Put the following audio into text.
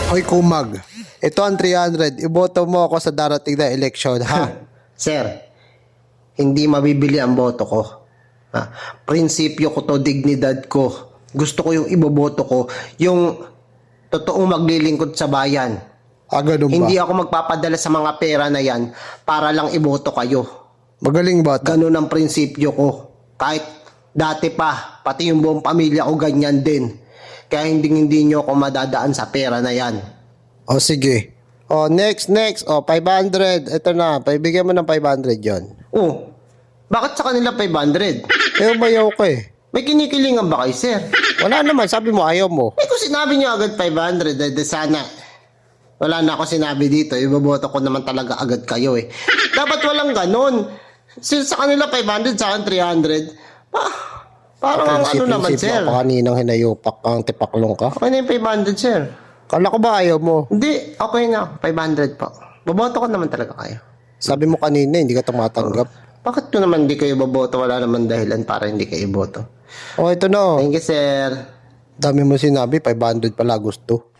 Hoy kumag, ito ang 300. Iboto mo ako sa darating na eleksyon, ha? Sir, hindi mabibili ang boto ko. Ha? Prinsipyo ko to, dignidad ko. Gusto ko yung iboboto ko, yung totoong maglilingkod sa bayan. Ganun ba? Hindi ako magpapadala sa mga pera na yan para lang iboto kayo. Magaling ba ito? Ganun ang prinsipyo ko. Kahit dati pa, pati yung buong pamilya ko ganyan din. Kaya hindi nyo ako madadaan sa pera na yan. O sige. O next. O 500. Ito na, paibigyan mo ng 500 yon. Oh, bakit sa kanila 500? Umayaw ko eh. May kinikilingan ba kayo, sir? Wala naman, sabi mo ayaw mo. Eh kung sinabi nyo agad 500, sana wala na ako sinabi dito. Iboboto ko naman talaga agad kayo eh. Dapat walang ganun. Sa kanila 500, sa akin 300. Parang ano naman, sir. Ako kaninang hinayupak kang tipaklong ka. Okay na yung 500, sir. Kala ko ba ayaw mo? Hindi, okay na. 500 po. Boboto ko naman talaga kayo. Sabi mo kanina, hindi ka tumatanggap. Bakit ko naman hindi kayo boboto? Wala naman dahilan para hindi kayo boto. O ito na. Thank you, sir. Dami mo sinabi, 500 pala gusto.